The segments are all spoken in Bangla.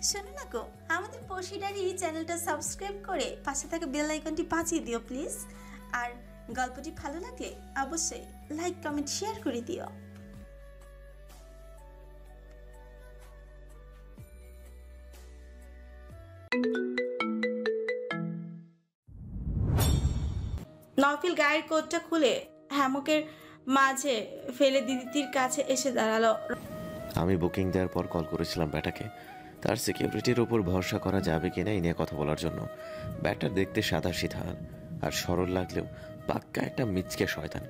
শোনো না গো, আমাদের পশিডারি চ্যানেলটা সাবস্ক্রাইব করে পাশে থাকা বেল আইকনটি বাজিয়ে দিও প্লিজ। আর গল্পটি ভালো লাগলে অবশ্যই লাইক কমেন্ট শেয়ার করে দিও। নফিল গায়ের কোটটা খুলে হ্যামকের মাঝে ফেলে দিদির কাছে এসে দাঁড়ালো। আমি বুকিং দেওয়ার পর কল করেছিলাম ব্যাটাকে, তার সিকিউরিটির উপর ভরসা করা যাবে কিনা এই নিয়ে কথা বলার জন্য। ব্যাটার দেখতে সাদা সিধা আর সরল লাগলেও পাক্কা একটা মিচকে শয়তান।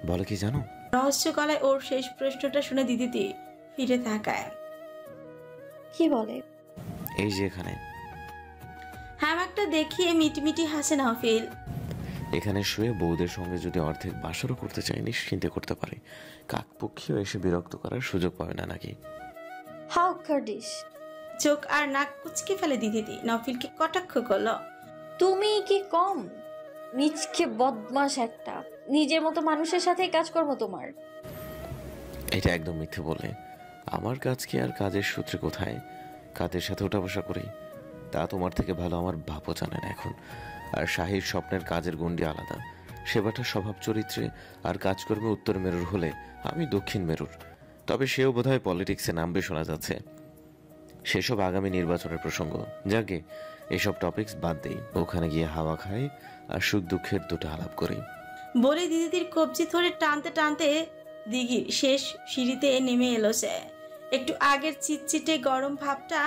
বলে কি জানো? রহস্য গলায় ওর শেষ প্রশ্নটা শুনে দিদি ফিরে তাকায়। কি বলে? এই যে এখানে। হ্যামাকটা দেখিয়ে মিটমিটি হাসে নফিল। এখানে শুয়ে বউদের সঙ্গে যদি অর্ধেক বাসরও করতে চাই নিশ্চিন্তে করতে পারে, কাকপক্ষীও এসে বিরক্ত করার সুযোগ পাবে না নাকি? হাউ কার্ডিশ। চোখ আর নাক কুচকে ফেলে দিদি নফিলকে কটাক্ষ করলো। তুমি কি কম? মিচকে বদমাশ একটা, নিজের মতো মানুষের সাথে কাজকর্ম তোমার। এটা একদম মিথ্যে বলে। আমার কাজ কি আর কাজের সূত্রে কোথায় কাদের সাথে ওঠা বসা করি তা তোমার থেকে ভালো আমার বাপও জানেন এখন। আর শাহির স্বপ্নের কাজের গণ্ডি আলাদা। সেবাটা স্বভাব চরিত্রে আর কাজকর্মে উত্তর মেরুর হলে আমি দক্ষিণ মেরুর। তবে সেও বোধহয় পলিটিক্সে নামবে শোনা যাচ্ছে। সেসব আগামী নির্বাচনের প্রসঙ্গ। যাকে এসব টপিকস বাদ দেই, ওখানে গিয়ে হাওয়া খাই আর সুখ দুঃখের দুটো আলাপ করি বলে দিদির কবজি ধরে টানতে টানতে দিঘির শেষ সিঁড়িতে নেমে এলো সে। একটু আগের চিটচিটে গরম ভাবটা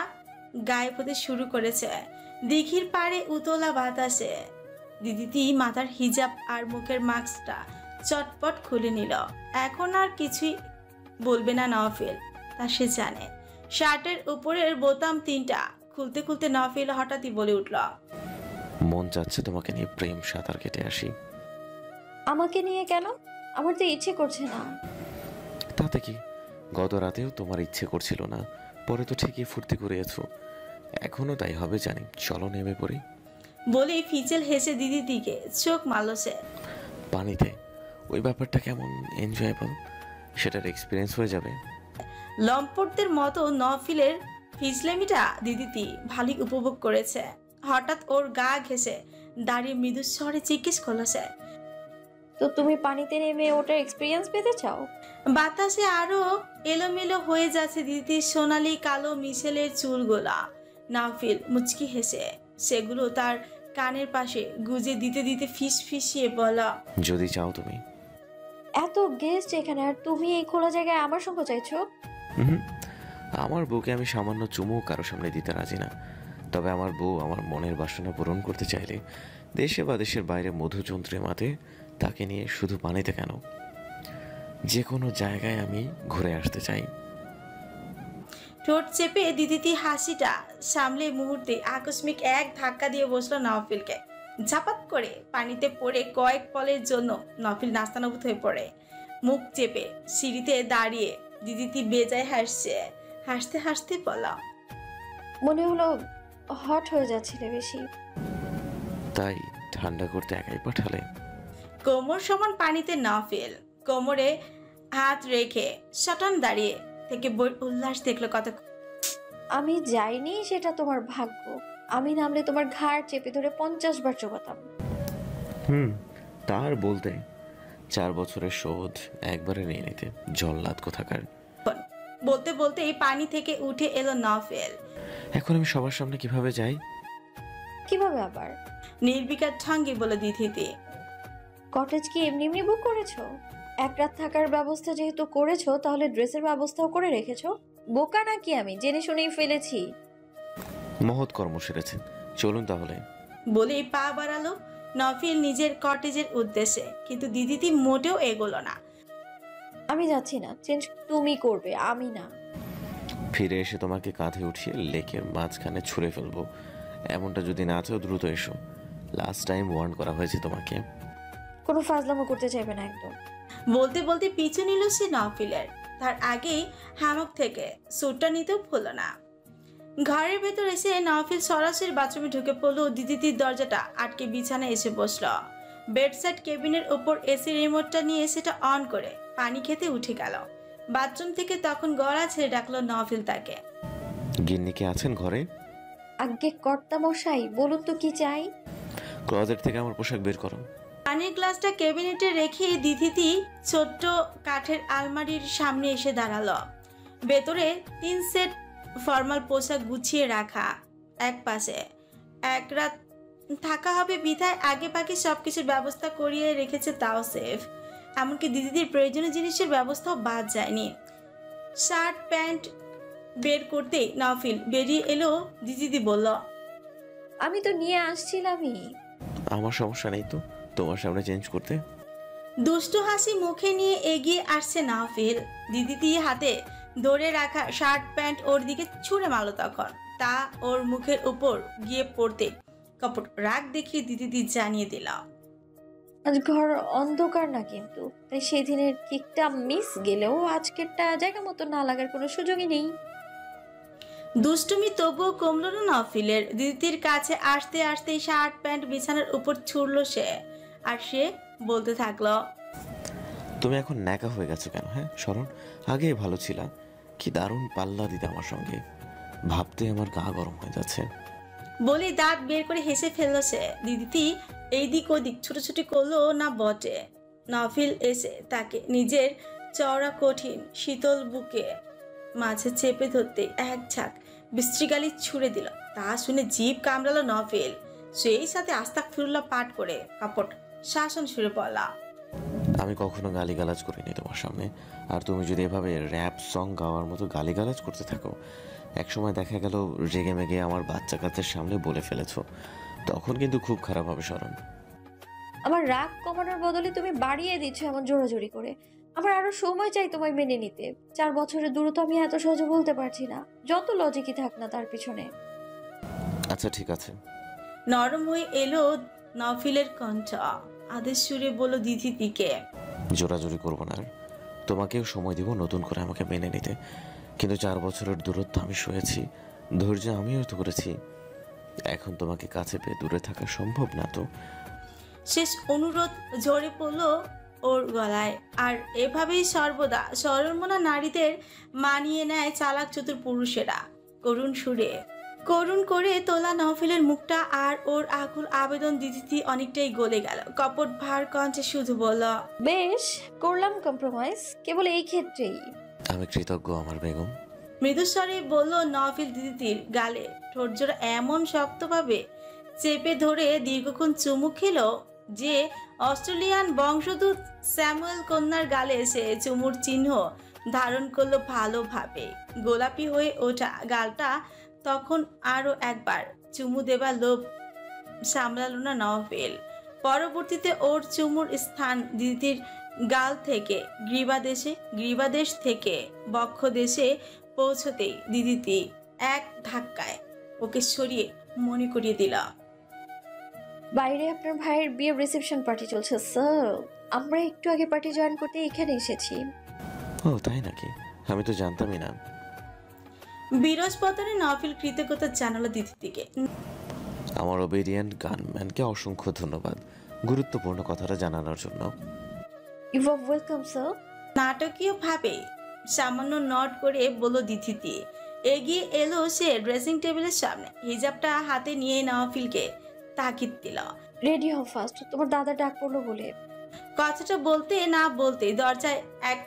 গায়ে হতে শুরু করেছে। দিঘির পাড়ে উতলা বাতাসে দিদি মাথার হিজাব আর মুখের মাস্কটা চটপট খুলে নিল। এখন আর কিছুই বলবে না নফিল, তা সে জানে। শার্টের উপরের বোতাম তিনটা খুলতে খুলতে নফিল হঠাৎই বলে উঠল, মন চাচ্ছে তোমাকে নিয়ে প্রেম সাঁতার কেটে আসি। আমাকে নিয়ে কেন? আমার তো ইচ্ছে করছে না। তাতে কি? গত রাতেও তোমার ইচ্ছে করছিল না, পরে তো ঠিকই ফুর্তি করিয়েছো। এখনো তাই হবে জানি, চলো নেমে পড়ি। বলে ফিচেল হেসে দিদির দিকে চোখ মারল সে। পানিতে ওই ব্যাপারটা কেমন এনজয়েবল, সেটার এক্সপিরিয়েন্স হয়ে যাবে। লম্পটদের মতো নফিলের ফিজলেমিটা দিদিটি ভালোই উপভোগ করেছে। হঠাৎ ওর গা ঘেঁষে দাঁড়িয়ে মৃদু স্বরে জিজ্ঞেস করলো সে, তো তুমি পানিতে নেমে ওটার এক্সপিরিয়েন্স পেতে চাও? বাতাসে আরো এলোমেলো হয়ে যাচ্ছে দিদির সোনালি কালো মিশেলের চুলগুলা। নফিল মুচকি হেসে সেগুলো তার কানের পাশে গুজে দিতে দিতে ফিস ফিসিয়ে বলা, যদি চাও তুমি। এত গেস্ট এখানে আর তুমি এই খোলা জায়গায় আমার সঙ্গ চাইছো? আমার বউকে আমি সামান্য চুমু কারো সামনে দিতে রাজি না। তবে আমার বউ আমার মনের বাসনা পূরণ করতে চাইলে দেশে বা দেশের বাইরে মধুচন্দ্রে মাতে তাকে নিয়ে শুধু পানিতে কেন, যে কোনো জায়গায় আমি ঘুরে আসতে চাই। ঠোঁট চেপে দিদিটি হাসিটা সামলে মুহূর্তে আকস্মিক এক ধাক্কা দিয়ে বসলো নফিলকে। ঝাপাত করে পানিতে পড়ে কয়েক পলের জন্য নফিল নাস্তানাবুদ হয়ে পড়ে। মুখ চেপে সিঁড়িতে দাঁড়িয়ে দিদিটি বেজায় হাসছে। হাসতে হাসতে বলা, মনে হলো হট হয়ে যাচ্ছিলে বেশি। তাই ঠান্ডা করতে একাই পাঠালে? কোমর সমান পানিতে নফিল কোমরে হাত রেখে সটান দাঁড়িয়ে থেকে বই উল্লাস দেখলো কত। আমি যাইনি সেটা তোমার ভাগ্য। আমি নামলে তোমার ঘাড় চেপে ধরে 50 বার চোবাতাম। তার বলতে 4 বছরের শোধ একবারে নিয়ে নিতে, জল্লাদ কোথাকার। বলতে বলতে এই পানি থেকে উঠে এলো নফিল। এখন আমি সবার সামনে কিভাবে যাই? কিভাবে আবার? নির্বিকার ঠঙ্গে বলে দিতে। কটেজ কি এমনি এমনি বুক করেছো? এক রাত থাকার ব্যবস্থা যেহেতু করেছো তাহলে ড্রেসের ব্যবস্থাও করে রেখেছো। বোকা নাকি আমি? জেনে শুনেই ফেলেছি। মহৎ কর্ম সেরেছেন, চলুন তাহলে। বলে পা বাড়ালো নফিল নিজের কটেজের উদ্দেশ্যে, কিন্তু দিদিটি মোটেও এগোলো না। আমি যাচ্ছি না, চেঞ্জ তুমি করবে, আমি না। ফিরে এসে তোমাকে কাঁধে উঠিয়ে লেকের মাঝখানে ছুঁড়ে ফেলবো। এমনটা যদি না চাও দ্রুত এসো। লাস্ট টাইম ওয়ার্ন করা হয়েছে তোমাকে। কোনো ফাজলামো করতে চাইবে না একদম। বলতে বলতে পিছু নিল সে নফিলের। তার আগেই হ্যামক থেকে স্যুটটা নিতেও ভুলো না। ঘরের ভেতর এসে নফিল সরাসরি বাথরুমে ঢুকে পড়লো। দিদিটির দরজাটা আটকে বিছানায় এসে বসলো। বেডসাইড কেবিনের উপর এসি রিমোটটা নিয়ে সেটা অন করে পানি খেতে উঠে গেল। বাথরুম থেকে তখন গলা ছেড়ে ডাকলো নফিল তাকে। গিন্নি কি আছেন ঘরে? আজ্ঞে কর্তা মশাই, বলুন তো কি চাই? ক্লজেট থেকে আমার পোশাক বের করো। পানির গ্লাসটা ক্যাবিনেটে রেখে দিদিতি ছোট্ট কাঠের আলমারির সামনে এসে দাঁড়ালো। ভেতরে 3 সেট ফর্মাল পোশাক গুছিয়ে রাখা। এক পাশে এক রাত থাকা হবে বিধায় আগে পাগে সবকিছুর ব্যবস্থা করিয়ে রেখেছে, তাও সেফ। এমনকি দিদিদের প্রয়োজনীয় জিনিসের ব্যবস্থাও বাদ যায়নি। শার্ট প্যান্ট বের করতেই নওফিল বেরিয়ে এলো। দিদি বলল, আমি তো নিয়ে আসছিলামই। আমার সমস্যা নেই তো তোমার সামনে চেঞ্জ করতে। দুষ্টু হাসি মুখে নিয়ে এগিয়ে আসছে নওফিল। দিদি হাতে ধরে রাখা শার্ট প্যান্ট ওর দিকে ছুঁড়ে মারল, তখন তা ওর মুখের উপর গিয়ে পড়তে কপট রাগ দেখিয়ে দিদি জানিয়ে দিল, আজ ঘর অন্ধকার না কিন্তু, তাই সেদিনের কিকটা মিস গেলেও আজকেরটা জায়গা মতো না লাগার কোনো সুযোগই নেই। দুষ্টুমি তবুও কমল না নওফিলের। দিদির কাছে আসতে আসতে শার্ট প্যান্ট বিছানার উপর ছুড়ল সে, আর সে বলতে থাকলো, তুমি এখন ন্যাকা হয়ে গেছো কেন? হ্যাঁ শরণ, আগেই ভালো ছিলা। কি দারুণ পাল্লা দিতে আমার সঙ্গে, ভাবতে আমার গা গরম হয়ে যাচ্ছে। বলে দাঁত বের করে হেসে ফেলল সে। দিদি এইদিক ওদিক ছুটোছুটি করলো না বটে। নওফিল এসে তাকে নিজের চওড়া কঠিন শীতল বুকে মাঝে চেপে ধরতে এক ঝাঁক বিশ্রীগালি ছুড়ে দিল। তা শুনে জিভ কামড়ালো নওফিল। সেই সাথে আস্তাগফিরুল্লাহ পাঠ করে কাপট শাসন শুরু পড়লা, আমি কখনো গালিগালাজ করিনি তোমার সামনে, আর তুমি যদি এভাবে র্যাপ সং গাওয়ার মতো গালিগালাজ করতে থাকো, একসময় দেখা গেল রেগে মেগে আমার বাচ্চা কাচ্চার সামনে বলে ফেলেছো, তখন কিন্তু খুব খারাপ হবে শরণ। আমার রাগ কমানোর বদলে তুমি বাড়িয়ে দিচ্ছ এমন জোরাজোরি করে। আমার আরো সময় চাই তোমায় মেনে নিতে। 4 বছরের দূরত্ব আমি এত সহজে বলতে পারছি না, যত লজিকই থাক না তার পিছনে। আচ্ছা ঠিক আছে। নরম হয়ে এলো নওফিলের কণ্ঠ। আদেশ সুরে বলল দিদিকে, জোরাজোরি করবো না আর, তোমাকেও সময় দিব নতুন করে আমাকে মেনে নিতে। কিন্তু 4 বছরের দূরত্ব আমি সয়েছি, ধৈর্য আমিও তো করেছি। এখন তোমাকে কাছে পেয়ে দূরে থাকা সম্ভব না তো। শেষ অনুরোধ ঝরে পড়ল ওর গলায়। আর এভাবেই সর্বদা সরলমনা নারীদের মানিয়ে নেয় চালাক চতুর পুরুষেরা। করুণ সুরে করুণ করে তোলা নওফিলের মুখটা আর ওর আকুল আবেদন দিদি অনেকটাই গলে গেল। কপট ভার কণ্ঠে শুধু বলল, বেশ, করলাম কম্প্রোমাইজ, কেবল এই ক্ষেত্রেই। আমি কৃতজ্ঞ আমার বেগম। মৃদুস্বরে বলল নওফিল। দিদির গালে ঠোঁটজোড়া এমন শক্তভাবে চেপে ধরে দীর্ঘক্ষণ চুমু খেলো যে অস্ট্রেলিয়ান বংশোদ্ভূত স্যামুয়েল কন্যার গালে সে চুমুর চিহ্ন ধারণ করলো ভালোভাবে। গোলাপি হয়ে ওঠা গালটা তখন আরো একবার চুমু দেবার লোভ সামলালো না নওফিল। পরবর্তীতে ওর চুমুর স্থান দিদির গাল থেকে গ্রীবাদেশ থেকে বক্ষদেশে পৌঁছতেই দিদিটি এক ধাক্কায় ওকে সরিয়ে মনে করিয়ে দিল, বাইরে আপনার ভাইয়ের বিয়ের রিসেপশন পার্টি চলছে স্যার। আমরা একটু আগে পার্টি জয়েন করতে এখানে এসেছি। ও তাই নাকি? আমি তো জানতামই না। বৃহস্পতিবার নওফিল কৃতজ্ঞতা জানালো দিদিকে। আমার ওবেডিয়েন্ট গানম্যানকে অসংখ্য ধন্যবাদ গুরুত্বপূর্ণ কথাটা জানানোর জন্য। You are welcome sir. নাটকীয় ভাবে সামান্য নট করে বলল দিদিতি। এগিয়ে এলো সে ড্রেসিং টেবিলের সামনে। হিজাবটা হাতে নিয়ে নওফিলকে তাকিদ দিল। রেডি হও ফাস্ট, তোমার দাদা ডাক পড়লো বলে। কথাটা বলতে না বলতে দরজায় এক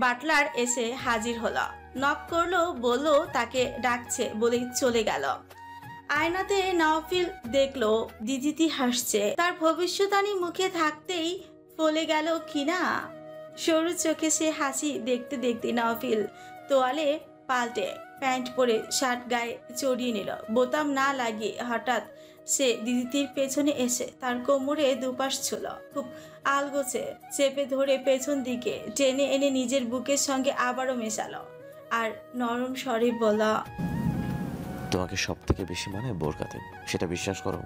বাটলার এসে হাজির হলো। নক করলো, বললো তাকে ডাকছে বলেই চলে গেল। আয়নাতে নওফিল দেখলো দিদিতি হাসছে। তার ভবিষ্যৎবাণী মুখে থাকতেই ফলে গেল কিনা। সরু চোখে সে হাসি দেখতে দেখতে নওফিল তোয়ালে পাল্টে প্যান্ট পরে শার্ট গায়ে চড়িয়ে নিল। বোতাম না লাগিয়ে হঠাৎ সে দিদিতির পেছনে এসে তার কোমরে দুপাশ ছিল। খুব আলগোছে চেপে ধরে পেছন দিকে টেনে এনে নিজের বুকের সঙ্গে আবারও মেশালো আর নরম স্বরে বলল, তোমাকে সব থেকে বেশি মানে বোরকাতে, সেটা বিশ্বাস করো।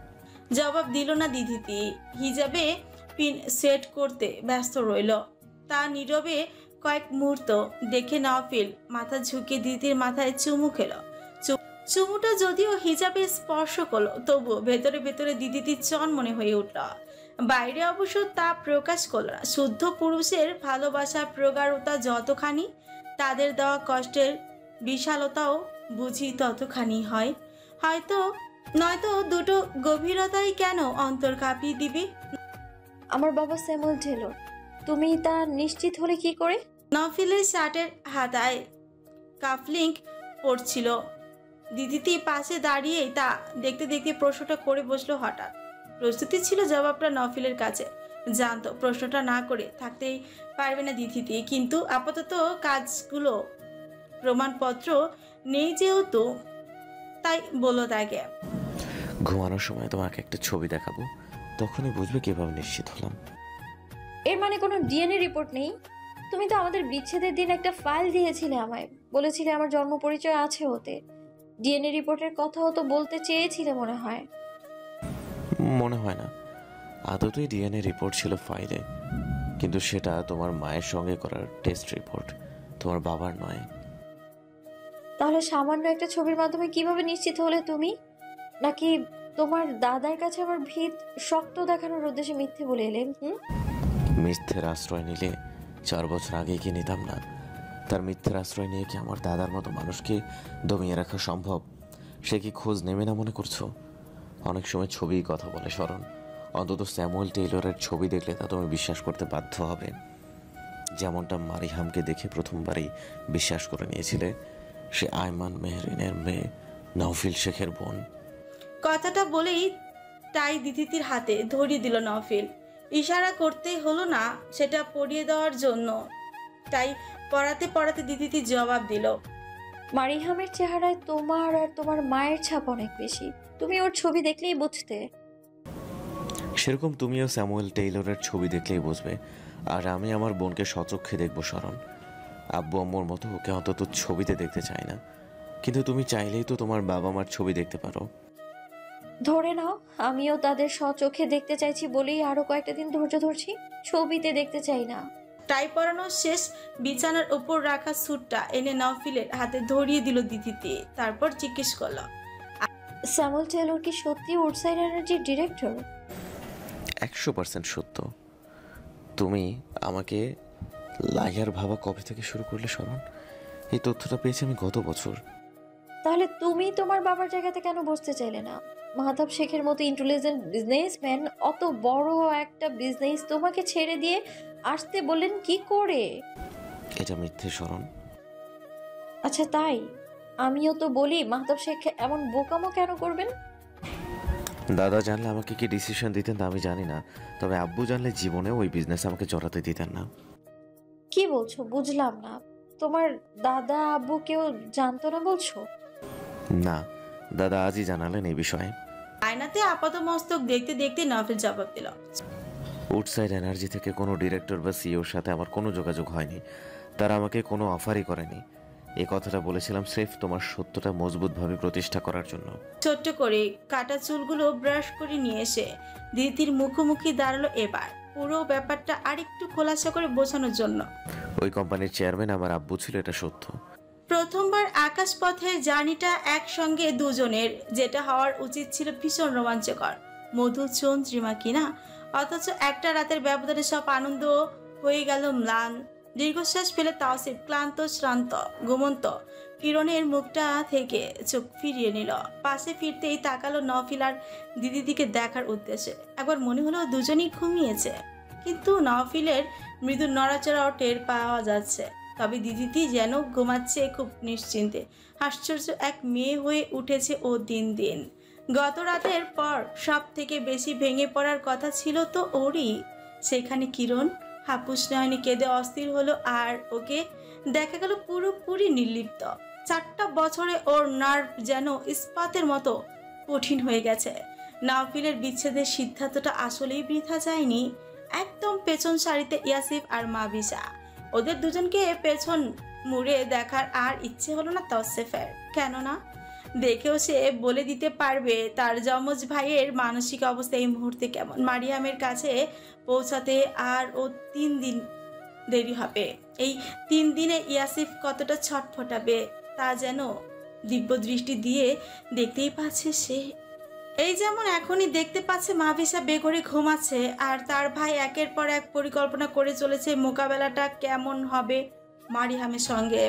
জবাব দিল না দিদিতি। হিজাবে পিন সেট করতে ব্যস্ত রইল। তা নীরবে কয়েক মুহূর্ত দেখে নওফিল মাথা ঝুঁকে দিদির মাথায় চুমু খেলো। চুমুটা যদিও হিজাবে স্পর্শ করলো, তবুও ভেতরে ভেতরে দিদিটির চনমনে হয়ে উঠল। বাইরে অবশ্য তা প্রকাশ করল না। শুদ্ধ পুরুষের ভালোবাসার প্রগাঢ়তা যতখানি, তাদের দেওয়া কষ্টের বিশালতাও বুঝি ততখানি হয়। হয়তো নয়তো দুটো গভীরতাই কেন অন্তর কাঁপিয়ে দিবে। আমার বাবা স্যামুয়েল টেলর। তুমি তা নিশ্চিত হলে কি করে? নফিলের শার্টের হাতায় কাফলিংক পড়ছিল। দিদিটি পাশে দাঁড়িয়ে তা দেখতে দেখতে প্রশ্নটা করে বসলো। হঠাৎ প্রস্তুতি ছিল জবাবটা নফিলের কাছে, জানতো প্রশ্নটা না করে থাকতেই পারবে না দিদিটি, কিন্তু আপাতত কাজগুলো প্রমাণপত্র নেই যেহেতু, তাই বলল তাকে। ঘুমানোর সময় তোমাকে একটা ছবি দেখাবো, তখনই বুঝবে কিভাবে নিশ্চিত হলাম। এর মানে কোনো ডিএনএ রিপোর্ট নেই? তুমি তো আমাদের বিচ্ছেদের দিন একটা ফাইল দিয়েছিলে আমায়, বলেছিলে আমার জন্ম পরিচয় আছে ওতে। ডিএনএ রিপোর্টের কথাও তো বলতে চেয়েছিলে মনে হয়। মনে হয় না, আদতেই ডিএনএ রিপোর্ট ছিল ফাইলে, কিন্তু সেটা তোমার মায়ের সঙ্গে করার টেস্ট রিপোর্ট, তোমার বাবার নয়। তাহলে সামান্য একটা ছবির মাধ্যমে কিভাবে নিশ্চিত হলে তুমি? নাকি তোমার দাদার কাছে আমার ভিত শক্ত দেখানোর উদ্দেশ্যে মিথ্যে বলে এলে? মিথ্যের আশ্রয় নিলে 4 বছর আগে কি নিতাম না? তার মিথ্যের আশ্রয় নিয়ে কি আমার দাদার মতো মানুষকে দমিয়ে রাখা সম্ভব? সে কি খোঁজ নেবে না মনে করছো? অনেক সময় ছবিই কথা বলে শরণ। অন্তত স্যামুয়েল টেইলরের ছবি দেখলে তা তুমি বিশ্বাস করতে বাধ্য হবে, যেমনটা মারিহামকে দেখে প্রথমবারই বিশ্বাস করে নিয়েছিলে সে আয়মান মেহরিনের মেয়ে, নওফিল শেখের বোন। কথাটা বলেই টাই দিদিতির হাতে ধরিয়ে দিল নফিল। ইশারা করতেই হলো না সেটা পরিয়ে দেওয়ার জন্য। তাই পড়াতে পড়াতে দিদিতি জবাব দিল। মারিহামের চেহারায় তোমার আর তোমার মায়ের ছাপ অনেক বেশি। তুমি ওর ছবি দেখলেই বুঝতে। সেরকম তুমিও স্যামুয়েল টেইলরের ছবি দেখলেই বুঝবে, আর আমি আমার বোনকে স্বচক্ষে দেখবো শরণ। আব্বু আম্মুর মতো ওকে অন্তত ছবিতে দেখতে চাই না, কিন্তু তুমি চাইলেই তো তোমার বাবা মার ছবি দেখতে পারো। ধরে নাও আমিও তাদের স্বচোখে দেখতে চাইছি বলেই আরো কয়েকটা দিন ধৈর্য ধরছি, ছবিতে দেখতে চাই না। টাই পরানো শেষ বিছানার উপর রাখা স্যুটটা এনে নফিলের হাতে ধরিয়ে দিল দিদিতে। তারপর জিজ্ঞেস করল, স্যামুয়েল টেলর কি সত্যি উডসাইড এনার্জির ডিরেক্টর? 100% সত্য। তুমি আমাকে লায়ার ভাবা কবে থেকে শুরু করলে শরণ? এই তথ্যটা পেয়েছি আমি গত বছর। তাহলে তুমি তোমার বাবার জায়গাতে কেন বসতে চাইলে না? মাহতাব শেখের মতো ইন্টেলিজেন্ট বিজনেসম্যান অত বড় একটা বিজনেস তোমাকে ছেড়ে দিয়ে আসতে বললেন কি করে? এটা মিথ্যে শরণ। আচ্ছা তাই? আমিও তো বলি মাহতাব শেখ এমন বোকামো কেন করবেন? দাদা জানলে আমাকে কি ডিসিশন দিতেন তা আমি জানি না, তবে আব্বু জানলে জীবনে ওই বিজনেস আমাকে জড়াতে দিতেন না। কি বলছো বুঝলাম না। তোমার দাদা আব্বু কেউ জানতো না বলছো? না, দাদা আজই জানালেন এই বিষয়ে। আয়নাতে আপাত মস্তক দেখতে দেখতে নফিল জবাব দিল, উডসাইড এনার্জি থেকে কোনো ডিরেক্টর বা সিইওর সাথে আমার কোনো যোগাযোগ হয়নি। তারা আমাকে কোনো অফারই করেনি। এই কথাটা বলেছিলাম স্রেফ তোমার সত্যটা মজবুতভাবে প্রতিষ্ঠা করার জন্য। ছোট্ট করে কাটা চুলগুলো ব্রাশ করে নিয়ে এসে দিদির মুখোমুখি দাঁড়ালো। এবার পুরো ব্যাপারটা আরেকটু খোলাসা করে বোঝানোর জন্য। ওই কোম্পানির চেয়ারম্যান আমার আব্বু ছিল, এটা সত্য। প্রথমবার আকাশপথের জার্নিটা একসঙ্গে দুজনের, যেটা হওয়ার উচিত ছিল ভীষণ রোমাঞ্চকর, মধুর চন্দ্রিমা কিনা, অথচ একটা রাতের ব্যবধানে সব আনন্দ হয়ে গেল ম্লান। দীর্ঘশ্বাস ফেলে তাওসিফ ক্লান্ত শ্রান্ত ঘুমন্ত কিরণের মুখটা থেকে চোখ ফিরিয়ে নিল। পাশে ফিরতেই তাকালো নফিল আর দিদিদিকে দেখার উদ্দেশ্যে। একবার মনে হলো দুজনেই ঘুমিয়েছে, কিন্তু নফিলের মৃদু নড়াচড়াও টের পাওয়া যাচ্ছে। তবে দিদিটি যেন ঘুমাচ্ছে খুব নিশ্চিন্তে। আশ্চর্য এক মেয়ে হয়ে উঠেছে ও দিন দিন। গত রাতের পর সব থেকে বেশি ভেঙে পড়ার কথা ছিল তো ওরই। সেখানে কিরণ হাপুস নয়নি কেঁদে অস্থির হলো, আর ওকে দেখা গেল পুরোপুরি নির্লিপ্ত। 4টা বছরে ওর নার্ভ যেন ইস্পাতের মতো কঠিন হয়ে গেছে। নাওফিলের বিচ্ছেদের সিদ্ধান্তটা আসলেই বৃথা যায়নি। একদম পেছন সারিতে ইয়াসিফ আর মাবিসা, ওদের দুজনকে পেছন মুড়ে দেখার আর ইচ্ছে হলো না তৌসিফের। কেননা দেখেও সে বলে দিতে পারবে তার যমজ ভাইয়ের মানসিক অবস্থা এই মুহূর্তে কেমন। মারিয়ামের কাছে পৌঁছাতে আর ও 3 দিন দেরি হবে। এই 3 দিনে ইয়াসিফ কতটা ছটফটাবে তা যেন দিব্য দৃষ্টি দিয়ে দেখতেই পাচ্ছে সে। এই যেমন এখনই দেখতে পাচ্ছে মাহবিসা বেঘরে ঘুমাচ্ছে, আর তার ভাই একের পর এক পরিকল্পনা করে চলেছে মোকাবেলাটা কেমন হবে মারিহামের সঙ্গে।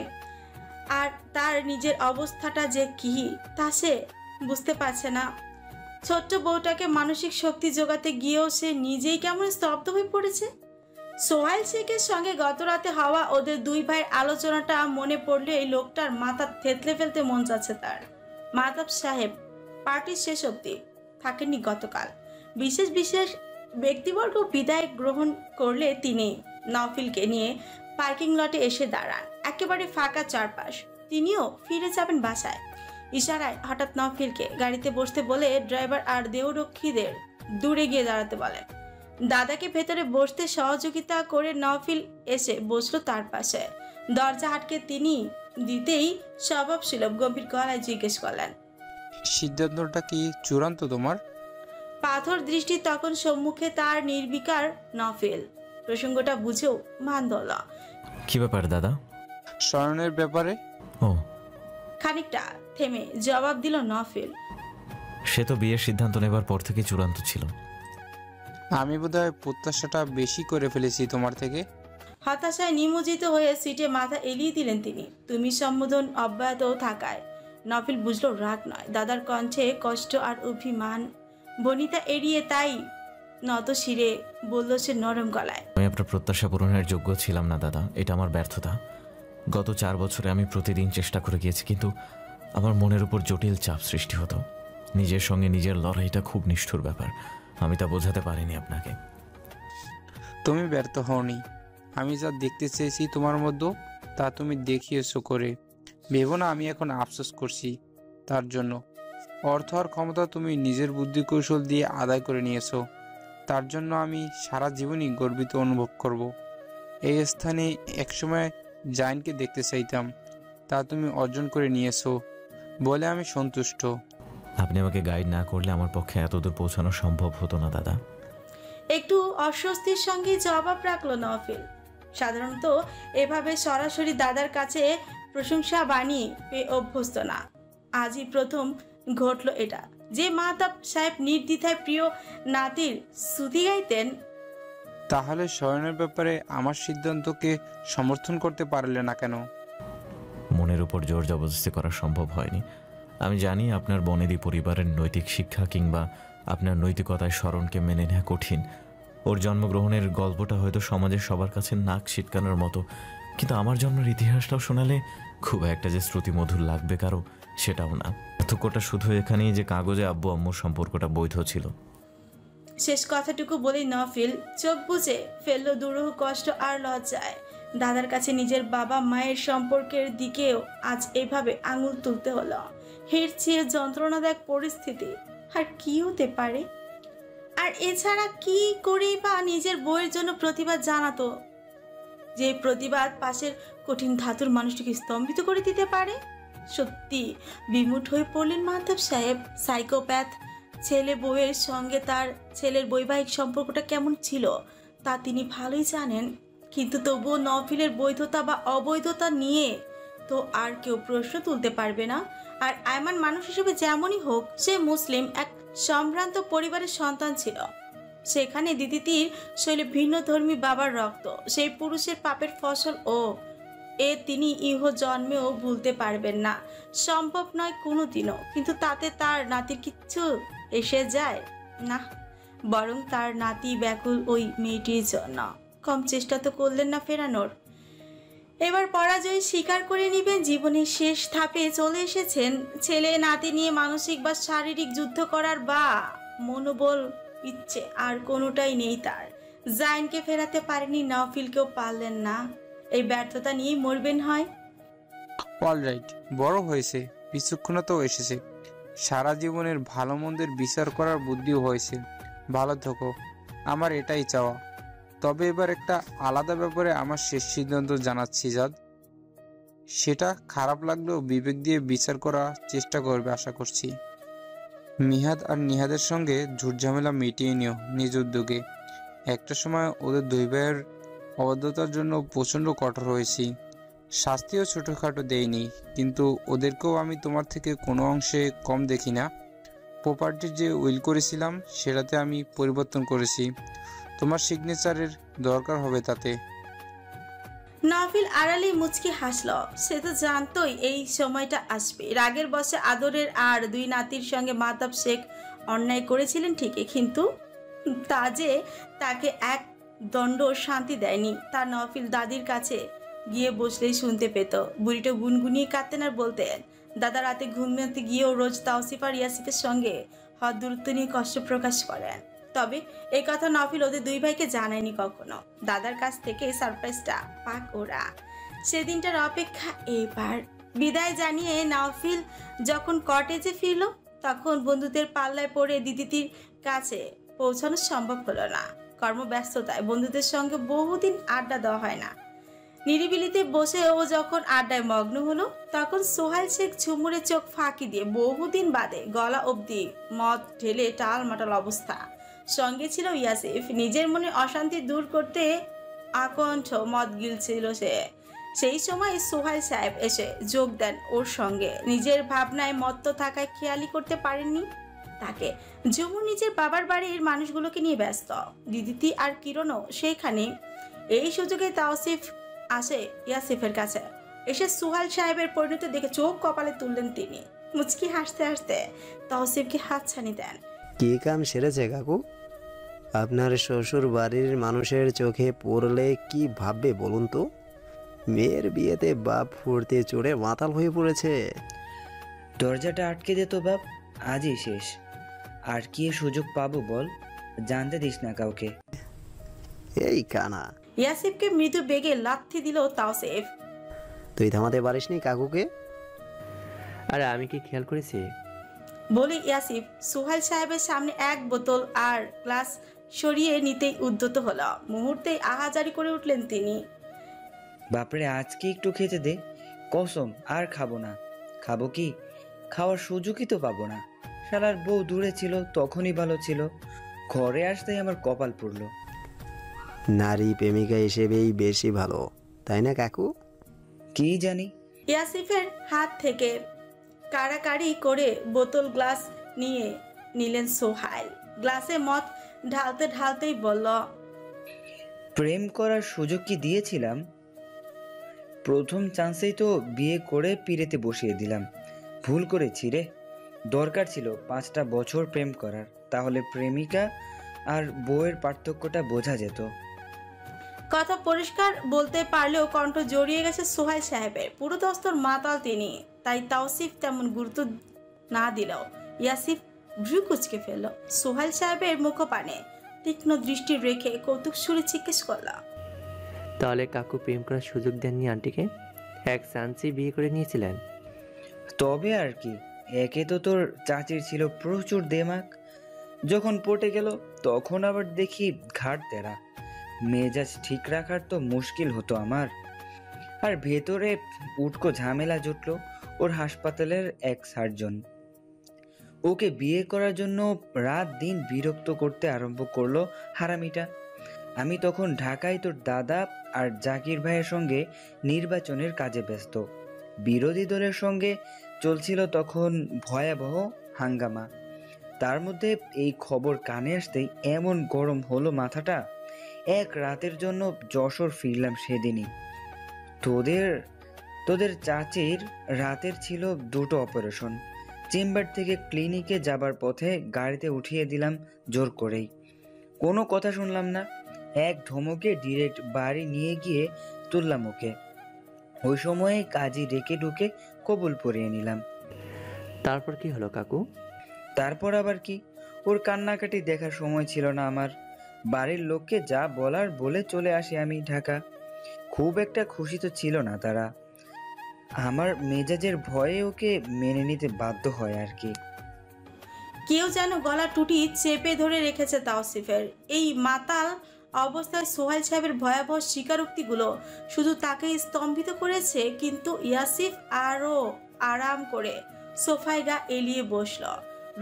আর তার নিজের অবস্থাটা যে কি তা সে বুঝতে পারছে না। ছোট্ট বউটাকে মানসিক শক্তি যোগাতে গিয়েও সে নিজেই কেমন স্তব্ধ হয়ে পড়েছে। সোহাইল শেখের সঙ্গে গত রাতে হওয়া ওদের দুই ভাইয়ের আলোচনাটা মনে পড়লে এই লোকটার মাথা থেতলে ফেলতে মন যাচ্ছে তার। মাহতাব সাহেব পার্টির শেষ অবধি থাকেননি গতকাল। বিশেষ বিশেষ ব্যক্তিবর্গ বিদায় গ্রহণ করলে তিনি নওফিলকে নিয়ে পার্কিং লটে এসে দাঁড়ান। একেবারে ফাঁকা চারপাশ। তিনিও ফিরে যাবেন বাসায়। ইশারায় হঠাৎ নওফিলকে গাড়িতে বসতে বলে ড্রাইভার আর দেহরক্ষীদের দূরে গিয়ে দাঁড়াতে বলেন। দাদাকে ভেতরে বসতে সহযোগিতা করে নওফিল এসে বসলো তার পাশে। দরজা আটকে তিনি দিতেই স্বভাবসুলভ গম্ভীর গলায় জিজ্ঞেস করলেন, সিদ্ধান্তটা কি চূড়ান্ত তোমার? পাথর দৃষ্টি তখন সম্মুখে তার নির্বিকার নওফিল প্রসঙ্গটা বুঝেও মান ধরল। কি ব্যাপার দাদা? স্বয়নের ব্যাপারে। ও, খানিকটা থেমে জবাব দিল নওফিল। সে তো বিয়ের সিদ্ধান্ত নেবার পর থেকে চূড়ান্ত ছিল। আমি বোধহয় প্রত্যাশাটা বেশি করে ফেলেছি তোমার থেকে। হতাশায় নিমজ্জিত হয়ে সিটে মাথা এলিয়ে দিলেন তিনি। তুমি সম্বোধন অব্যাহত থাকায় নওফিল বুঝলো রাগ নয়, দাদার কণ্ঠে কষ্ট আর অভিমান। বনিতা এড়িয়ে তাই নত শিরে বলল সে নরম গলায়, আমি আপনার প্রত্যাশা পূরণের যোগ্য ছিলাম না দাদা, এটা আমার ব্যর্থতা। গত 4 বছরে আমি প্রতিদিন চেষ্টা করে গিয়েছি, কিন্তু আমার মনের উপর জটিল চাপ সৃষ্টি হতো। নিজের সঙ্গে নিজের লড়াইটা খুব নিষ্ঠুর ব্যাপার, আমি তা বোঝাতে পারিনি আপনাকে। তুমি ব্যর্থ হওনি। আমি যা দেখতে চেয়েছি তোমার মধ্যে তা তুমি দেখিয়েছো করে। ভেবো না আমি এখন আফসোস করছি তার জন্য। অর্থ আর ক্ষমতা তুমি নিজের বুদ্ধি কৌশল দিয়ে আদায় করে নিয়েছো, তার জন্য আমি সারা জীবনই গর্বিত অনুভব করব। এই স্থানে একসময় জাইনকে দেখতে চাইতাম, তা তুমি অর্জন করে নিয়েছো বলে আমি সন্তুষ্ট। আপনি আমাকে গাইড না করলে আমার পক্ষে এতদূর পৌঁছানো সম্ভব হতো না দাদা। একটু অস্বস্তির সঙ্গে জবাব রাখলো নওফিল। সাধারণত এভাবে সরাসরি দাদার কাছে প্রশংসা বানিয়ে পেয়ে অভ্যস্ত না। আজই প্রথম ঘটল এটা যে মাহতাব সাহেব নির্দ্বিধায় প্রিয় নাতির স্তুতি গাইতেন। তাহলে শয়নের ব্যাপারে আমার সিদ্ধান্তকে সমর্থন করতে পারলে না কেন? মনের উপর জোর জবরদস্তি করা সম্ভব হয়নি। আমি জানি আপনার বনেদি পরিবারের নৈতিক শিক্ষা কিংবা আপনার নৈতিকতায় স্মরণকে মেনে নেওয়া কঠিন। ওর জন্মগ্রহণের গল্পটা হয়তো সমাজের সবার কাছে নাক ছিটকানোর মতো, কিন্তু আমার জন্মের ইতিহাসটাও শোনালে খুব একটা যে শ্রুতিমধুর লাগবে কারো সেটাও না। পার্থক্যটা শুধু এখানেই যে কাগজে আব্বু আম্মুর সম্পর্কটা বৈধ ছিল। শেষ কথাটুকু বলেই নওফিল চোখ বুজে ফেললো দুরূহ কষ্ট আর লজ্জায়। দাদার কাছে নিজের বাবা মায়ের সম্পর্কের দিকেও আজ এভাবে আঙুল তুলতে হলো। হের চেয়ে যন্ত্রণাদায়ক পরিস্থিতি আর কি হতে পারে? আর এছাড়া কি করেই বা নিজের বইয়ের জন্য প্রতিবাদ জানাতো, যে প্রতিবাদ পাশের কঠিন ধাতুর মানুষটিকে স্তম্ভিত করে দিতে পারে? সত্যি বিমুঠ হয়ে পড়লেন মাহতাব সাহেব। সাইকোপ্যাথ ছেলে বউয়ের সঙ্গে তার ছেলের বৈবাহিক সম্পর্কটা কেমন ছিল তা তিনি ভালোই জানেন, কিন্তু তবুও নওফিলের বৈধতা বা অবৈধতা নিয়ে তো আর কেউ প্রশ্ন তুলতে পারবে না। আর আয়মান মানুষ হিসেবে যেমনই হোক, সে মুসলিম এক সম্ভ্রান্ত পরিবারের সন্তান ছিল। সেখানে দিদিটির শৈলে ভিন্ন ধর্মী বাবার রক্ত, সেই পুরুষের পাপের ফসল ও এ তিনি ইহ জন্মেও ভুলতে পারবেন না, সম্ভব নয় কোনোদিনও। কিন্তু তাতে তার নাতির কিচ্ছু এসে যায় না, বরং তার নাতি ব্যাকুল ওই মেয়েটির জন্য। কম চেষ্টা তো করলেন না ফেরানোর। এবার পরাজয় স্বীকার করে নেবেন। জীবনের শেষ ধাপে চলে এসেছেন। ছেলে নাতি নিয়ে মানসিক বা শারীরিক যুদ্ধ করার বা মনোবল ইচ্ছে আর কোনোটাই নেই তার। জাইনকে ফেরাতে পারেনি, নওফিলকেও পারলেন না। এই ব্যর্থতা নিয়েই মরবেন হয়। অলরাইট, বড় হয়েছে, বিচক্ষণতাও এসেছে, সারা জীবনের ভালো মন্দের বিচার করার বুদ্ধিও হয়েছে। ভালো থাকো, আমার এটাই চাওয়া। তবে এবার একটা আলাদা ব্যাপারে আমার শেষ সিদ্ধান্ত জানাচ্ছি জাদ। সেটা খারাপ লাগলেও বিবেক দিয়ে বিচার করার চেষ্টা করবে আশা করছি। মিহাদ আর নিহাদের সঙ্গে ঝুটঝামেলা মিটিয়ে নিও নিজ উদ্যোগে। একটা সময় ওদের দুই ভাইয়ের অবাধ্যতার জন্য প্রচণ্ড কঠোর হয়েছি, শাস্তিও ছোটোখাটো দেয়নি, কিন্তু ওদেরকেও আমি তোমার থেকে কোনো অংশে কম দেখি না। প্রপার্টির যে উইল করেছিলাম সেটাতে আমি পরিবর্তন করেছি, তোমার সিগনেচারের দরকার হবে তাতে। নফিল আড়ালেই মুচকি হাসল। সে তো জানতই এই সময়টা আসবে। রাগের বশে আদরের আর দুই নাতির সঙ্গে মাহতাব শেখ অন্যায় করেছিলেন ঠিকই, কিন্তু তা যে তাকে এক দণ্ড শান্তি দেয়নি তা নফিল দাদির কাছে গিয়ে বসলেই শুনতে পেত। বুড়িটা গুনগুনিয়ে কাঁদতেন আর বলতেন, দাদা রাতে ঘুমাতে গিয়েও রোজ তাওসিফ আর ইয়াসিফের সঙ্গে হওয়ার দূরত্ব নিয়ে কষ্ট প্রকাশ করেন। তবে এই কথা নফিল ওদের দুই ভাইকে জানায়নি কখনো। দাদার কাছ থেকে সারপ্রাইজটা পাক ওরা। সেদিনটার অপেক্ষা এবার। বিদায় জানিয়ে নফিল যখন কটেজে ফিরল তখন বন্ধুদের পাল্লায় পড়ে দিদির কাছে পৌঁছানো সম্ভব হলো না। কর্মব্যস্ততায় বন্ধুদের সঙ্গে বহুদিন আড্ডা দেওয়া হয় না। নিরিবিলিতে বসে ও যখন আড্ডায় মগ্ন হলো তখন সোহাইল শেখ ঝুমুরে চোখ ফাঁকি দিয়ে বহুদিন বাদে গলা অবধি মদ ঢেলে টালমাটাল অবস্থা। সঙ্গে ছিল ইয়াসিফ। নিজের মনে অশান্তি দূর করতে আকণ্ঠ মদ গিলছিল সে। সেই সময় সোহাইল সাহেব এসে যোগ দেন ওর সঙ্গে। নিজের ভাবনায় মত্ত থাকায় খেয়ালই করতে পারেননি তাকে। ঝুমুর নিজের বাবার বাড়ির মানুষগুলোকে নিয়ে ব্যস্ত। দিদিতি আর কিরণও সেইখানে। এই সুযোগে তাওসিফ আসে ইয়াসিফের কাছে। এসে সোহাইল সাহেবের পরিণতি দেখে চোখ কপালে তুললেন তিনি। মুচকি হাসতে হাসতে তাওসিফকে হাতছানি দেন। কি কাম সেরেছে কাকু? আপনার শ্বশুর বাড়ির মানুষের চোখে পড়লে কি ভাববে বলুন তো? মেয়ের বিয়েতে বাপ ফুর্তি চড়ে মাতাল হয়ে পড়েছে। দরজাটা আটকে দে তো বাপ, আজই শেষ। আর কি সুযোগ পাবো বল? জানতে দিস না কাউকে। এই কানা! ইয়াসিফকে মৃদু বেগে লাথি দিল তাওসিফ। তুই থামাতে পারিসনি কাকুকে? আরে আমি কি খেয়াল করেছি? বলে ইয়াসিফ সোহাইল সাহেবের সামনে এক বোতল আর গ্লাস সরিয়ে নিতেই উদ্যত হলো। মুহূর্তেই আহাজারি করে উঠলেন তিনি। বাপরে, আজকে একটু খেতে দে, কসম আর খাবো না। খাবো কি? খাওয়ার সুযোগই তো পাবো না। শালার বউ দূরে ছিল তখনই ভালো ছিল, ঘরে আসতেই আমার কপাল পুড়লো। নারী প্রেমিকা হিসেবেই বেশি ভালো, তাই না কাকু? কি জানি। ইয়াসিফের হাত থেকে কাড়াকাড়ি করে বোতল গ্লাস নিয়ে নিলেন সোহাইল। গ্লাসে মদ ঢালতে ঢালতেই বলল, প্রেম করার সুযোগ কি দিয়েছিলাম? প্রথম চান্সেই তো বিয়ে করে পিড়েতে বসিয়ে দিলাম। ভুল করেছি রে। দরকার ছিল 5টা বছর প্রেম করার, তাহলে প্রেমিকা আর বউয়ের পার্থক্যটা বোঝা যেত। কথা পরিষ্কার বলতে পারলেও কণ্ঠ জড়িয়ে গেছে সোহাইল সাহেবের। পুরো দস্তর মাতাল তিনি। তাই তাওসিফ তেমন গুরুত্ব না দিলেও ইয়াসিফ ভ্রু কুচকে ফেলল। সোহাইল সাহেবের মুখপানে তীক্ষ্ণ দৃষ্টি রেখে কৌতুক সুরে জিজ্ঞেস করল, তাহলে কাকু প্রেম করার সুযোগ দেননি আন্টিকে? এক চান্সই বিয়ে করে নিয়েছিলেন? তবে আর কি, একে তো তোর চাচির ছিল প্রচুর দেমাক। যখন পটে গেল তখন আবার দেখি ঘাট তেরা। মেজাজ ঠিক রাখার তো মুশকিল হতো আমার। আর ভেতরে উটকো ঝামেলা জুটলো। ওর হাসপাতালের এক সার্জন ওকে বিয়ে করার জন্য রাত দিন বিরক্ত করতে আরম্ভ করলো হারামিটা। আমি তখন ঢাকায় তোর দাদা আর জাকির ভাইয়ের সঙ্গে নির্বাচনের কাজে ব্যস্ত। বিরোধী দলের সঙ্গে চলছিল তখন ভয়াবহ হাঙ্গামা। তার মধ্যে এই খবর কানে আসতেই এমন গরম হলো মাথাটা। এক রাতের জন্য যশোর ফিরলাম সেদিনই। তোদের চাচির রাতের ছিল 2টো অপারেশন। চেম্বার থেকে ক্লিনিকে যাবার পথে গাড়িতে উঠিয়ে দিলাম জোর করেই। কোনো কথা শুনলাম না। এক ধমকে ডিরেক্ট বাড়ি নিয়ে গিয়ে তুললাম ওকে। ওই সময়ে কাজী রেখে ঢুকে কবুল পরিয়ে নিলাম। তারপর কি হলো কাকু? তারপর আবার কি, ওর কান্নাকাটি দেখার সময় ছিল না আমার। বাড়ির লোককে যা বলার বলে চলে আসি আমি ঢাকা। খুব একটা খুশি তো ছিল না তারা। আমার মেজাজের ভয়ে ওকে মেনে নিতে বাধ্য হয় আর কি। কেউ যেন গলা টুটি চেপে ধরে রেখেছে তাওসিফের। এই মাতাল অবস্থায় সোহাইল সাহেবের ভয়াবহ স্বীকারোক্তিগুলো শুধু তাকে স্তম্ভিত করেছে। কিন্তু ইয়াসিফ আরও আরাম করে সোফায় গা এলিয়ে বসল।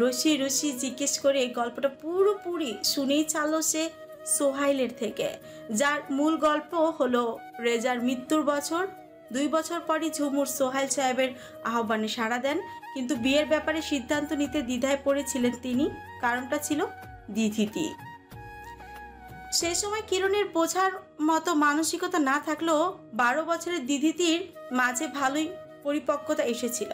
রসি রসি জিজ্ঞেস করে গল্পটা পুরোপুরি শুনেই চালো সে সোহাইলের থেকে, যার মূল গল্প হলো রেজার মৃত্যুর বছর। 2 বছর পরই ঝুমুর সোহাইল সাহেবের আহ্বানে সাড়া দেন। কিন্তু বিয়ের ব্যাপারে সিদ্ধান্ত নিতে দ্বিধায় পড়েছিলেন তিনি। কারণটা ছিল দিদিতি। সে সময় কিরণের বোঝার মতো মানসিকতা না থাকলেও 12 বছরের দিদিতির মাঝে ভালোই পরিপক্কতা এসেছিল।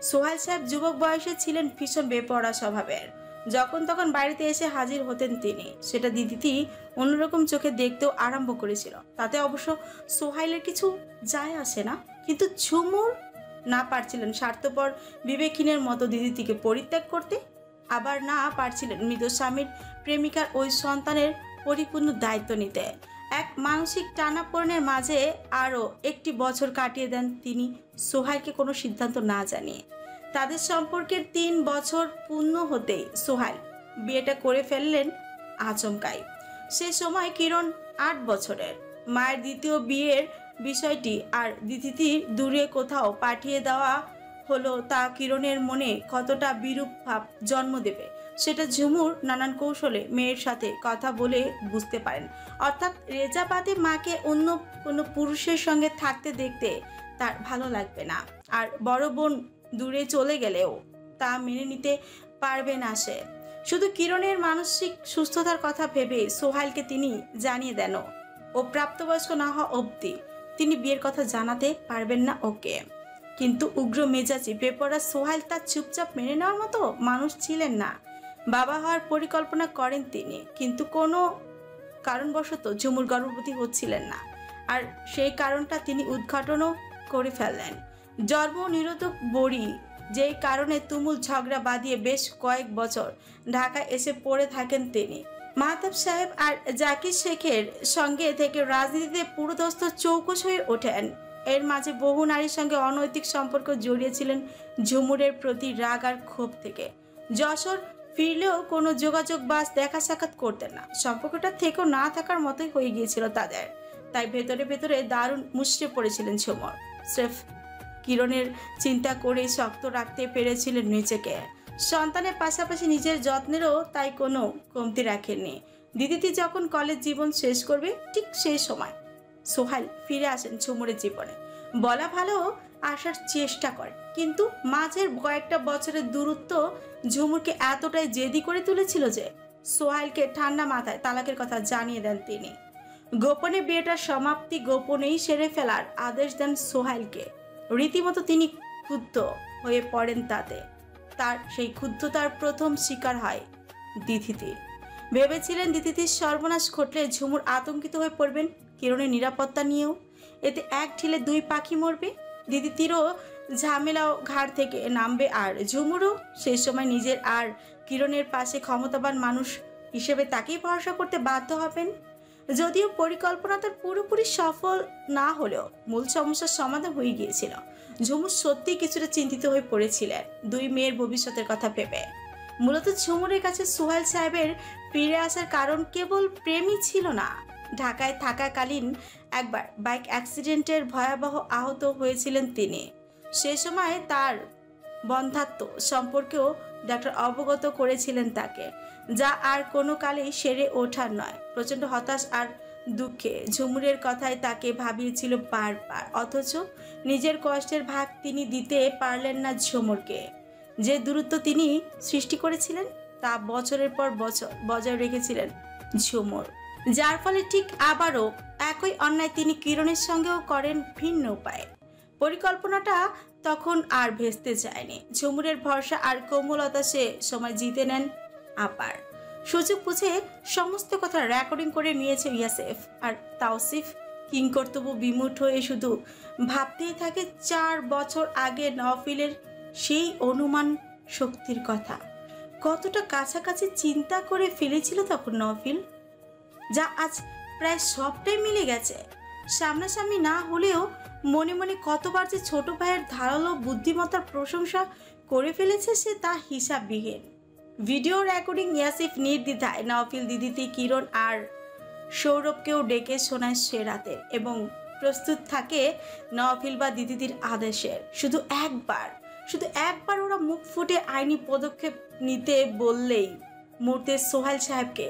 সোহাইল সাহেব যুবক বয়সে ছিলেন ভীষণ বেপরোয়া স্বভাবের। যখন তখন বাড়িতে এসে হাজির হতেন তিনি। সেটা দিদিতি অন্যরকম চোখে দেখতেও আরম্ভ করেছিল। তাতে অবশ্য সোহাইলের কিছু যায় আসে না, কিন্তু ঝুমুর না পারছিলেন স্বার্থপর বিবেকহীনের মতো দিদিতিকে পরিত্যাগ করতে, আবার না পারছিলেন মৃত স্বামীর প্রেমিকার ওই সন্তানের পরিপূর্ণ দায়িত্ব নিতে। এক মানসিক টানাপোড়েনের মাঝে আরও একটি বছর কাটিয়ে দেন তিনি সোহাইলকে কোনো সিদ্ধান্ত না জানিয়ে। তাদের সম্পর্কের 3 বছর পূর্ণ হতেই সোহাইল বিয়েটা করে ফেললেন আচমকাই। সে সময় কিরণ 8 বছরের। মায়ের দ্বিতীয় বিয়ের বিষয়টি আর দিদিতির দূরে কোথাও পাঠিয়ে দেওয়া হলো তা কিরণের মনে কতটা বিরূপ ভাব জন্ম দেবে সেটা ঝুমুর নানান কৌশলে মেয়ের সাথে কথা বলে বুঝতে পারেন। অর্থাৎ রেজাবাদে মাকে অন্য কোনো পুরুষের সঙ্গে থাকতে দেখতে তার ভালো লাগবে না, আর বড় বোন দূরে চলে গেলেও তা মেনে নিতে পারবে না সে। শুধু কিরণের মানসিক সুস্থতার কথা ভেবে সোহাইলকে তিনি জানিয়ে দেন ও প্রাপ্তবয়স্ক না হওয়া অবধি তিনি বিয়ের কথা জানাতে পারবেন না ওকে। কিন্তু উগ্র মেজাজি বেপরোয়া সোহাইল তার চুপচাপ মেনে নেওয়ার মতো মানুষ ছিলেন না। বাবা হওয়ার পরিকল্পনা করেন তিনি, কিন্তু কোনো কারণবশত ঝুমুর গর্ভবতী হচ্ছিলেন না, আর সেই কারণটা তিনি উদ্ঘাটনও করে ফেললেন। জন্ম নিরোধক বড়ি, যেই কারণে তুমুল ঝগড়া বাঁধিয়ে বেশ কয়েক বছর ঢাকায় এসে পড়ে থাকেন তিনি। মাহতাব সাহেব আর জাকির শেখের সঙ্গে থেকে রাজনীতিতে পুরোদস্ত চৌকস হয়ে ওঠেন। এর মাঝে বহু নারীর সঙ্গে অনৈতিক সম্পর্ক জড়িয়েছিলেন ঝুমুরের প্রতি রাগ আর ক্ষোভ থেকে। যশোর ফিরলেও কোনো যোগাযোগ বাস দেখা সাক্ষাৎ করতেন না। সম্পর্কটা থেকেও না থাকার মতোই হয়ে গিয়েছিল তাদের। তাই ভেতরে ভেতরে দারুণ মুষড়ে পড়েছিলেন ঝুমুর। স্রেফ কিরণের চিন্তা করেই শক্ত রাখতে পেরেছিলেন নিজেকে। সন্তানের পাশাপাশি নিজের যত্নেরও তাই কোনো কমতি রাখেননি। দিদিতি যখন কলেজ জীবন শেষ করবে ঠিক সেই সময় সোহাইল ফিরে আসেন ঝুমুরের জীবনে। বলা ভালো আসার চেষ্টা করেন, কিন্তু মাঝের কয়েকটা বছরের দূরত্ব ঝুমুরকে এতটাই জেদি করে তুলেছিল যে সোহাইলকে ঠান্ডা মাথায় তালাকের কথা জানিয়ে দেন তিনি। গোপনে বিয়েটার সমাপ্তি গোপনেই সেরে ফেলার আদেশ দেন সোহাইলকে। রীতিমতো তিনি ক্ষুব্ধ হয়ে পড়েন তাতে। তার সেই ক্ষুব্ধতার প্রথম শিকার হয় দিদিতি। ভেবেছিলেন দিদিতির সর্বনাশ ঘটলে ঝুমুর আতঙ্কিত হয়ে পড়বেন কিরণের নিরাপত্তা নিয়েও। এতে এক ঢিলে 2 পাখি মরবে। দিদিতিরও ঝামেলাও ঘাড় থেকে নামবে, আর ঝুমুরও সেই সময় নিজের আর কিরণের পাশে ক্ষমতাবান মানুষ হিসেবে তাকেই ভরসা করতে বাধ্য হবেন। যদিও পরিকল্পনা তার পুরোপুরি সফল না হলেও মূল সমস্যার সমাধান হয়ে গিয়েছিল। ঝুমুর সত্যিই কিছুটা চিন্তিত হয়ে পড়েছিলেন 2 মেয়ের ভবিষ্যতের কথা ভেবে। মূলত ঝুমুরের কাছে সোহাইল সাহেবের ফিরে আসার কারণ কেবল প্রেমই ছিল না। ঢাকায় থাকাকালীন একবার বাইক অ্যাক্সিডেন্টের ভয়াবহ আহত হয়েছিলেন তিনি। সে সময় তার বন্ধাত্ম সম্পর্কেও ডাক্তার অবগত করেছিলেন তাকে, যা আর কোনো কালেই সেরে ওঠার নয়। প্রচণ্ড হতাশ আর দুঃখে ঝুমুরের কথায় তাকে ভাবিয়েছিল বারবার, অথচ নিজের কষ্টের ভাগ তিনি দিতে পারলেন না ঝুমুরকে। যে দূরত্ব তিনি সৃষ্টি করেছিলেন তা বছরের পর বছর বজায় রেখেছিলেন ঝুমুর, যার ফলে ঠিক আবারও একই অন্যায় তিনি কিরণের সঙ্গেও করেন ভিন্ন উপায়ে। পরিকল্পনাটা তখন আর ভেস্তে যায়নি। ঝুমুরের ভরসা আর কোমলতা সে সময় জিতে নেন আবার। সুযোগ বুঝে সমস্ত কথা রেকর্ডিং করে নিয়েছে ইয়াসেফ, আর তাওসিফ কিংকর্তব্য বিমূঢ় হয়ে শুধু ভাবতেই থাকে 4 বছর আগে নওফিলের সেই অনুমান শক্তির কথা। কতটা কাছাকাছি চিন্তা করে ফেলেছিল তখন নওফিল, যা আজ প্রায় সবটাই মিলে গেছে। সামনাসামনি না হলেও মনে মনে কতবার যে ছোট ভাইয়ের ধারালো বুদ্ধিমত্তার প্রশংসা করে ফেলেছে সে তা হিসাববিহীন। ভিডিও রেকর্ডিং ইয়াসিফ নির্দ্বিধায় নওফিল, দিদিতি, কিরণ আর সৌরভকেও ডেকে শোনায় সে রাতের, এবং প্রস্তুত থাকে নওফিল বা দিদিতির আদেশের। শুধু একবার ওরা মুখ ফুটে আইনি পদক্ষেপ নিতে বললেই মুহূর্তে সোহাইল সাহেবকে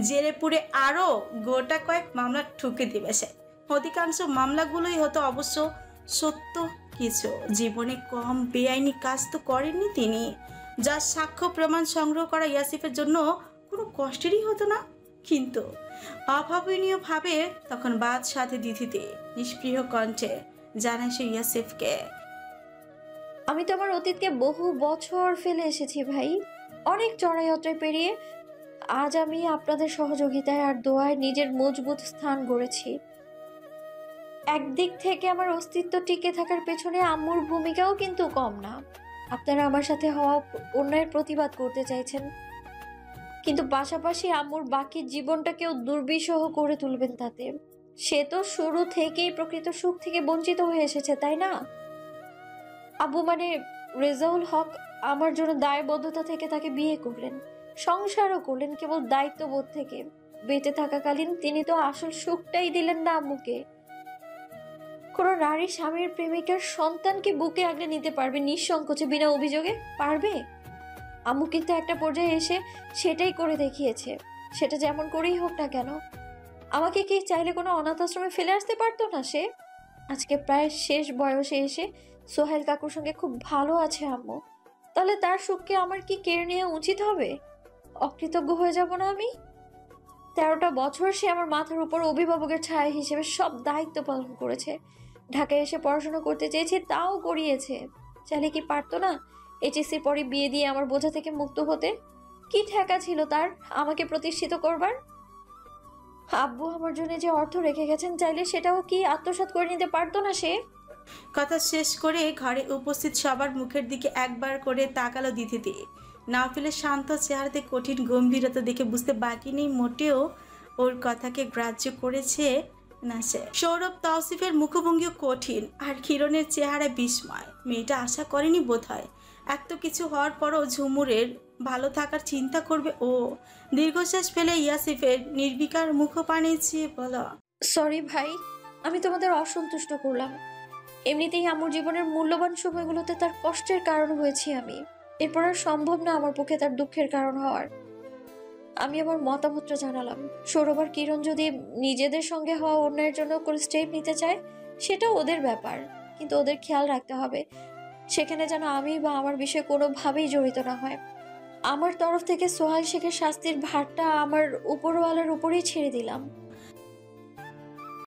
জেলে পুড়ে আরও গোটা কয়েক মামলা ঠুকে দিবে সে। অধিকাংশ মামলাগুলোই হতো অবশ্য সত্য কিছু। জীবনে কম বেআইনি কাজ তো করেননি তিনি, যার সাক্ষ্য প্রমাণ সংগ্রহ করা ইয়াসিফের জন্য কোনো কষ্টেরই হতো না। কিন্তু অভাবনীয় ভাবে তখন বাদ সাথে দিদিতে নিষ্প্রিয় কণ্ঠে জানায় সে ইয়াসিফকে। আমি তো আমার অতীতকে বহু বছর ফেলে এসেছি ভাই, অনেক চড়াইয়াত্রায় পেরিয়ে আজ আমি আপনাদের সহযোগিতায় আর দোয়ায় নিজের মজবুত স্থান গড়েছি। একদিক থেকে আমার অস্তিত্ব টিকে থাকার পেছনে আম্মুর ভূমিকাও কিন্তু কম না। আপনারা আমার সাথে হওয়া অন্যায়ের প্রতিবাদ করতে চাইছেন, কিন্তু পাশাপাশি আম্মুর বাকি জীবনটাকেও দুর্বিষহ করে তুলবেন তাতে। সে তো শুরু থেকেই প্রকৃত সুখ থেকে বঞ্চিত হয়ে এসেছে, তাই না? আব্বু মানে রেজাউল হক আমার জন্য দায়বদ্ধতা থেকে তাকে বিয়ে করলেন, সংসারও করলেন কেবল দায়িত্ববোধ থেকে। বেঁচে থাকাকালীন তিনি তো আসল সুখটাই দিলেন না আম্মুকে। কোন নারী স্বামীর প্রেমিকার সন্তানকে বুকে আগলে নিতে পারবে নিঃসংকোচে, বিনা অভিযোগে? পারবে? আম্মু কিন্তু একটা পর্যায়ে এসে সেটাই করে দেখিয়েছে। সেটা যেমন করেই হোক না কেন, আমাকে কি চাইলে কোনো অনাথ আশ্রমে ফেলে আসতে পারতো না সে? আজকে প্রায় শেষ বয়সে এসে সোহেল কাকুর সঙ্গে খুব ভালো আছে আম্মু, তাহলে তার সুখকে আমার কি কেড়ে নেওয়া উচিত হবে? অকৃতজ্ঞ হয়ে যাব না আমি? 13টা বছর সে আমার মাথার উপর অভিভাবকের ছায়া হিসেবে সব দায়িত্ব পালন করেছে। ঢাকায় এসে পড়াশোনা করতে চেয়েছে, তাও করিয়েছে। চাইলে কি পারতো না এইচএসসির পরে বিয়ে দিয়ে আমার বোঝা থেকে মুক্ত হতে? কি ঠেকা ছিল তার আমাকে প্রতিষ্ঠিত করবার? আব্বু আমার জন্য যে অর্থ রেখে গেছেন, চাইলে সেটাও কি আত্মসাৎ করে নিতে পারতো না সে? কথা শেষ করে ঘরে উপস্থিত সবার মুখের দিকে একবার করে তাকালো দিদিতে। নাফিলের শান্ত চেহারাতে কঠিন গম্ভীরতা দেখে বুঝতে বাকি নেই মোটেও ওর কথাকে গ্রাহ্য করেছে না সে। সৌরভ তৌসিফের মুখভঙ্গিও কঠিন, আর কিরণের চেহারায় বিস্ময়। মেয়েটা আশা করেনি বোধহয় এত কিছু হওয়ার পরও ঝুমুরের ভালো থাকার চিন্তা করবে ও। দীর্ঘশ্বাস ফেলে ইয়াসিফের নির্বিকার মুখপানে চেয়ে বল, সরি ভাই, আমি তোমাদের অসন্তুষ্ট করলাম। এমনিতেই আমার জীবনের মূল্যবান সময়গুলোতে তার কষ্টের কারণ হয়েছি আমি। এরপর আর সম্ভব না আমার পক্ষে তার দুঃখের কারণ হওয়ার। আমি আমার মতামতটা জানালাম। সৌরভ আর কিরণ যদি নিজেদের সঙ্গে হওয়া অন্যায়ের জন্য কোনো স্টেপ নিতে চায়, সেটা ওদের ব্যাপার, কিন্তু ওদের খেয়াল রাখতে হবে সেখানে যেন আমি বা আমার বিষয়ে কোনোভাবেই জড়িত না হয়। আমার তরফ থেকে সোহাগ শেখের শাস্তির ভারটা আমার উপরওয়ালার উপরেই ছেড়ে দিলাম।